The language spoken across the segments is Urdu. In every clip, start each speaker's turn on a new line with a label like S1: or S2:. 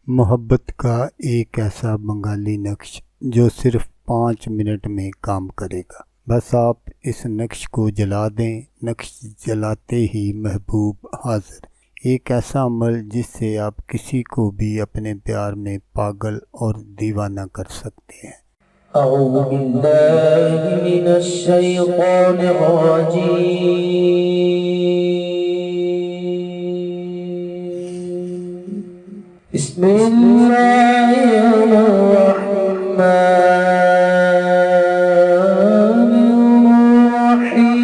S1: محبت کا ایک ایسا بنگالی نقش جو صرف 5 منٹ میں کام کرے گا۔ بس آپ اس نقش کو جلا دیں، نقش جلاتے ہی محبوب حاضر۔ ایک ایسا عمل جس سے آپ کسی کو بھی اپنے پیار میں پاگل اور دیوانہ کر سکتے ہیں۔
S2: اعوذ باللہ من الشیطان الرجیم، بسم اللہ الرحمن الرحیم۔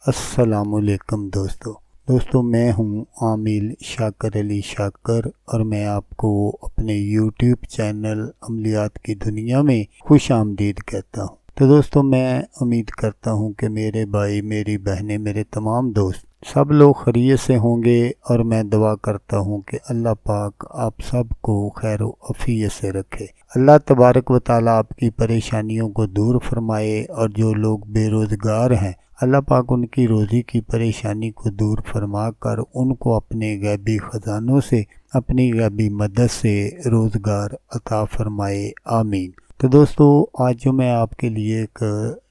S1: السلام علیکم دوستو میں ہوں عامل شاکر علی شاکر، اور میں آپ کو اپنے یوٹیوب چینل عملیات کی دنیا میں خوش آمدید کہتا ہوں۔ تو دوستو میں امید کرتا ہوں کہ میرے بھائی، میری بہنیں، میرے تمام دوست سب لوگ خیریت سے ہوں گے، اور میں دعا کرتا ہوں کہ اللہ پاک آپ سب کو خیر و عافیت سے رکھے۔ اللہ تبارک و تعالیٰ آپ کی پریشانیوں کو دور فرمائے، اور جو لوگ بے روزگار ہیں اللہ پاک ان کی روزی کی پریشانی کو دور فرما کر ان کو اپنے غیبی خزانوں سے، اپنی غیبی مدد سے روزگار عطا فرمائے، آمین۔ تو دوستو آج جو میں آپ کے لیے ایک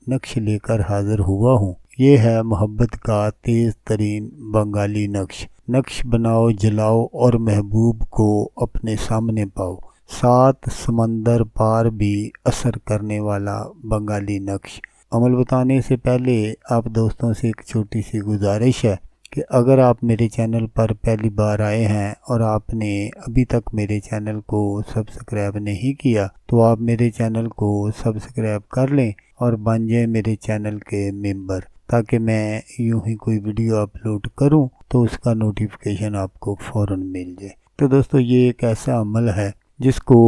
S1: نقش لے کر حاضر ہوا ہوں، یہ ہے محبت کا تیز ترین بنگالی نقش بناؤ، جلاؤ اور محبوب کو اپنے سامنے پاؤ۔ 7 سمندر پار بھی اثر کرنے والا بنگالی نقش۔ عمل بتانے سے پہلے آپ دوستوں سے ایک چھوٹی سی گزارش ہے کہ اگر آپ میرے چینل پر پہلی بار آئے ہیں اور آپ نے ابھی تک میرے چینل کو سبسکرائب نہیں کیا تو آپ میرے چینل کو سبسکرائب کر لیں اور بن جائیں میرے چینل کے ممبر، تاکہ میں یوں ہی کوئی ویڈیو اپلوڈ کروں تو اس کا نوٹیفیکیشن آپ کو فوراً مل جائے۔ تو دوستو یہ ایک ایسا عمل ہے جس کو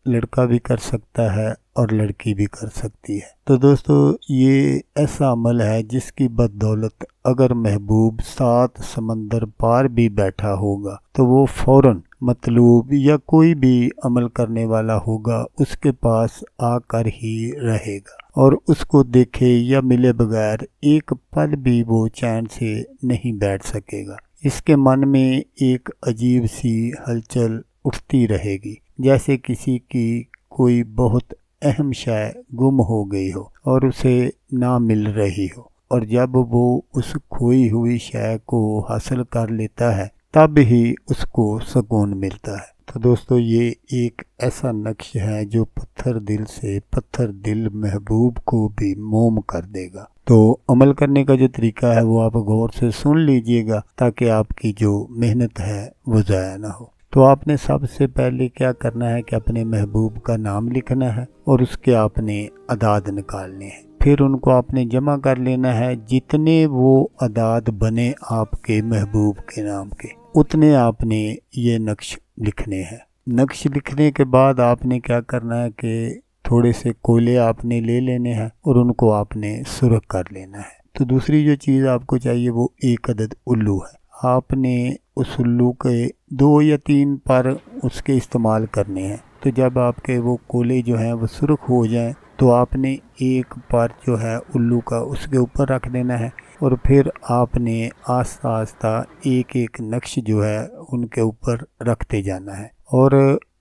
S1: لڑکا بھی کر سکتا ہے اور لڑکی بھی کر سکتی ہے۔ تو دوستو یہ ایسا عمل ہے جس کی بدولت اگر محبوب 7 سمندر پار بھی بیٹھا ہوگا تو وہ فوراً مطلوب یا کوئی بھی عمل کرنے والا ہوگا اس کے پاس آ کر ہی رہے گا، اور اس کو دیکھے یا ملے بغیر ایک پل بھی وہ چین سے نہیں بیٹھ سکے گا۔ اس کے من میں ایک عجیب سی ہلچل اٹھتی رہے گی، جیسے کسی کی کوئی بہت اہم شے گم ہو گئی ہو اور اسے نہ مل رہی ہو، اور جب وہ اس کھوئی ہوئی شے کو حاصل کر لیتا ہے تب ہی اس کو سکون ملتا ہے۔ تو دوستو یہ ایک ایسا نقش ہے جو پتھر دل سے پتھر دل محبوب کو بھی موم کر دے گا۔ تو عمل کرنے کا جو طریقہ ہے وہ آپ غور سے سن لیجئے گا، تاکہ آپ کی جو محنت ہے وہ ضائع نہ ہو۔ تو آپ نے سب سے پہلے کیا کرنا ہے کہ اپنے محبوب کا نام لکھنا ہے اور اس کے آپ نے اعداد نکالنے ہیں، پھر ان کو آپ نے جمع کر لینا ہے۔ جتنے وہ اعداد بنے آپ کے محبوب کے نام کے، اتنے آپ نے یہ نقش لکھنے ہیں۔ نقش لکھنے کے بعد آپ نے کیا کرنا ہے کہ تھوڑے سے کوئلے آپ نے لے لینے ہیں اور ان کو آپ نے سرخ کر لینا ہے۔ تو دوسری جو چیز آپ کو چاہیے وہ 1 عدد الو ہے۔ آپ نے اس الو کے 2 یا 3 پر اس کے استعمال کرنے ہیں۔ تو جب آپ کے وہ کولے جو ہیں وہ سرخ ہو جائیں تو آپ نے ایک پر جو ہے الو کا اس کے اوپر رکھ دینا ہے، اور پھر آپ نے آہستہ آہستہ ایک ایک نقش جو ہے ان کے اوپر رکھتے جانا ہے، اور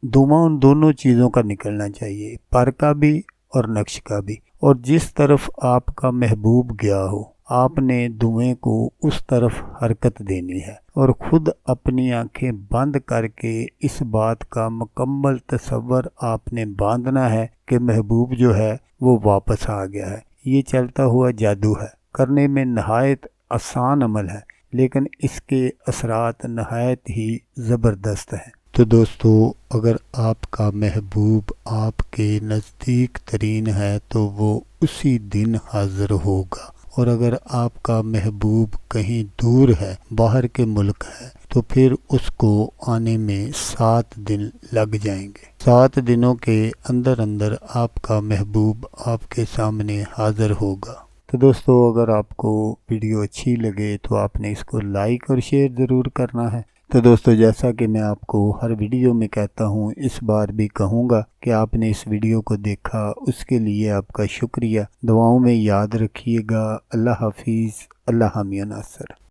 S1: ان دونوں چیزوں کا نکلنا چاہیے، پر کا بھی اور نقش کا بھی، اور جس طرف آپ کا محبوب گیا ہو آپ نے دھوئیں کو اس طرف حرکت دینی ہے، اور خود اپنی آنکھیں بند کر کے اس بات کا مکمل تصور آپ نے باندھنا ہے کہ محبوب جو ہے وہ واپس آ گیا ہے۔ یہ چلتا ہوا جادو ہے، کرنے میں نہایت آسان عمل ہے، لیکن اس کے اثرات نہایت ہی زبردست ہیں۔ تو دوستو اگر آپ کا محبوب آپ کے نزدیک ترین ہے تو وہ اسی دن حاضر ہوگا، اور اگر آپ کا محبوب کہیں دور ہے، باہر کے ملک ہے، تو پھر اس کو آنے میں 7 دن لگ جائیں گے۔ 7 دنوں کے اندر اندر آپ کا محبوب آپ کے سامنے حاضر ہوگا۔ تو دوستو اگر آپ کو ویڈیو اچھی لگے تو آپ نے اس کو لائک اور شیئر ضرور کرنا ہے۔ تو دوستو جیسا کہ میں آپ کو ہر ویڈیو میں کہتا ہوں، اس بار بھی کہوں گا کہ آپ نے اس ویڈیو کو دیکھا، اس کے لیے آپ کا شکریہ۔ دعاؤں میں یاد رکھیے گا۔ اللہ حافظ۔ اللہ حامی و ناصر۔